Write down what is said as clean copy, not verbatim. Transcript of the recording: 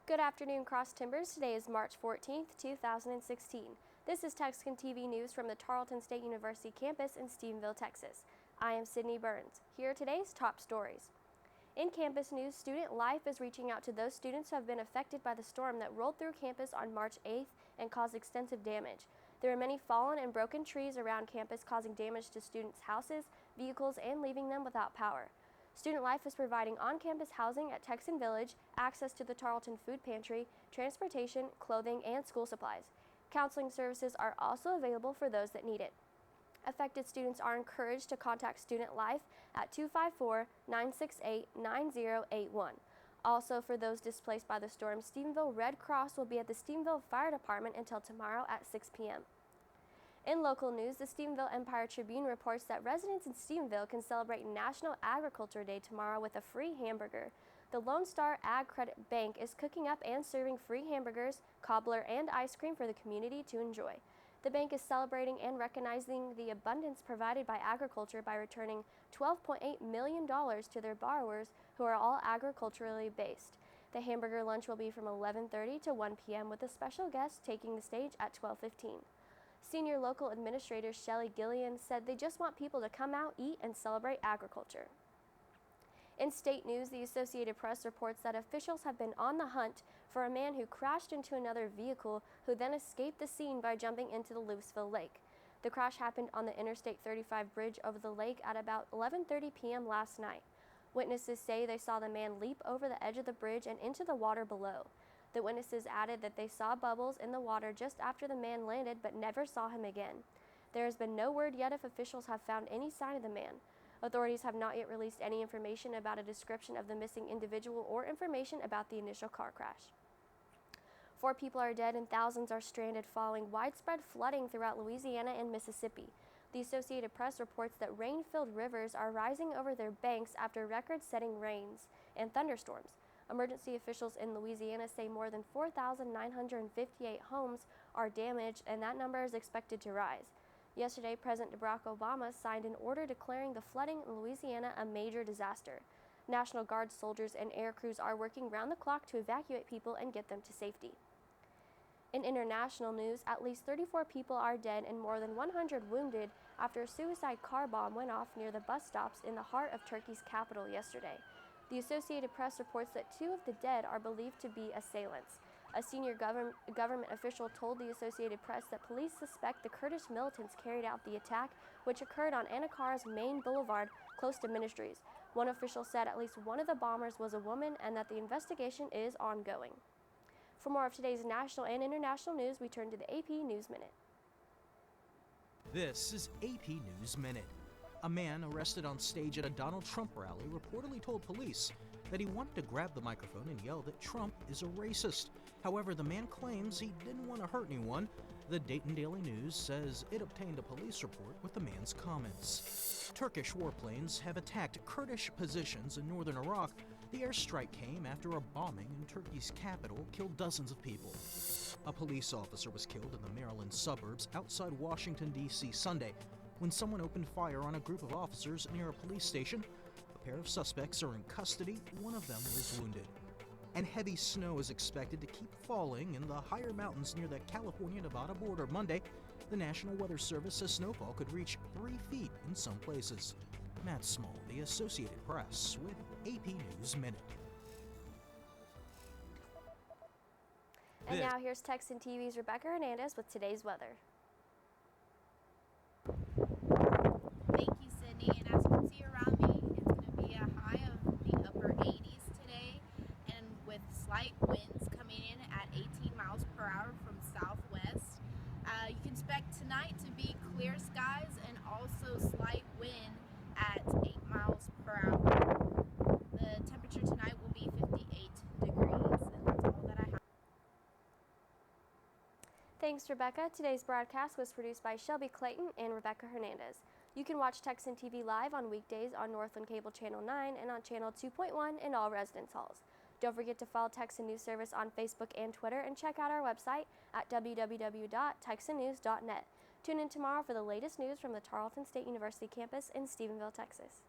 Good afternoon, Cross Timbers. Today is March 14th, 2016. This is Texan TV news from the Tarleton State University campus in Stephenville, Texas. I am Sydney Burns. Here are today's top stories. In campus news, Student Life is reaching out to those students who have been affected by the storm that rolled through campus on March 8th and caused extensive damage. There are many fallen and broken trees around campus causing damage to students' houses, vehicles, and leaving them without power. Student Life is providing on-campus housing at Texan Village, access to the Tarleton Food Pantry, transportation, clothing, and school supplies. Counseling services are also available for those that need it. Affected students are encouraged to contact Student Life at 254-968-9081. Also, for those displaced by the storm, Stephenville Red Cross will be at the Stephenville Fire Department until tomorrow at 6 p.m. In local news, the Stephenville Empire Tribune reports that residents in Stephenville can celebrate National Agriculture Day tomorrow with a free hamburger. The Lone Star Ag Credit Bank is cooking up and serving free hamburgers, cobbler, and ice cream for the community to enjoy. The bank is celebrating and recognizing the abundance provided by agriculture by returning $12.8 million to their borrowers who are all agriculturally based. The hamburger lunch will be from 11:30 to 1 p.m. with a special guest taking the stage at 12:15. Senior local administrator Shelley Gillian said they just want people to come out, eat, and celebrate agriculture. In state news, the Associated Press reports that officials have been on the hunt for a man who crashed into another vehicle who then escaped the scene by jumping into the Louisville Lake. The crash happened on the Interstate 35 bridge over the lake at about 11:30 p.m. last night. Witnesses say they saw the man leap over the edge of the bridge and into the water below. The witnesses added that they saw bubbles in the water just after the man landed but never saw him again. There has been no word yet if officials have found any sign of the man. Authorities have not yet released any information about a description of the missing individual or information about the initial car crash. 4 people are dead and thousands are stranded following widespread flooding throughout Louisiana and Mississippi. The Associated Press reports that rain-filled rivers are rising over their banks after record-setting rains and thunderstorms. Emergency officials in Louisiana say more than 4,958 homes are damaged, and that number is expected to rise. Yesterday, President Barack Obama signed an order declaring the flooding in Louisiana a major disaster. National Guard soldiers and air crews are working round the clock to evacuate people and get them to safety. In international news, at least 34 people are dead and more than 100 wounded after a suicide car bomb went off near the bus stops in the heart of Turkey's capital yesterday. The Associated Press reports that 2 of the dead are believed to be assailants. A senior government official told the Associated Press that police suspect the Kurdish militants carried out the attack, which occurred on Ankara''s main boulevard close to Ministries. One official said at least one of the bombers was a woman and that the investigation is ongoing. For more of today's national and international news, we turn to the AP News Minute. This is AP News Minute. A man arrested on stage at a Donald Trump rally reportedly told police that he wanted to grab the microphone and yell that Trump is a racist. However, the man claims he didn't want to hurt anyone. The Dayton Daily News says it obtained a police report with the man's comments. Turkish warplanes have attacked Kurdish positions in northern Iraq. The airstrike came after a bombing in Turkey's capital killed dozens of people. A police officer was killed in the Maryland suburbs outside Washington, D.C. Sunday when someone opened fire on a group of officers near a police station. A pair of suspects are in custody. One of them was wounded. And heavy snow is expected to keep falling in the higher mountains near the California-Nevada border Monday. The National Weather Service says snowfall could reach 3 feet in some places. Matt Small, The Associated Press, with AP News Minute. And now here's Texan TV's Rebecca Hernandez with today's weather. Thank you, Sydney. And as you can see around me, it's going to be a high of the upper 80s today, and with slight winds coming in at 18 miles per hour from southwest. You can expect tonight to be clear skies and also slight wind at 8 miles per hour. The temperature tonight will be 58 degrees, and that's all that I have. Thanks, Rebecca. Today's broadcast was produced by Shelby Clayton and Rebecca Hernandez. You can watch Texan TV live on weekdays on Northland Cable Channel 9 and on Channel 2.1 in all residence halls. Don't forget to follow Texan News Service on Facebook and Twitter, and check out our website at www.texannews.net. Tune in tomorrow for the latest news from the Tarleton State University campus in Stephenville, Texas.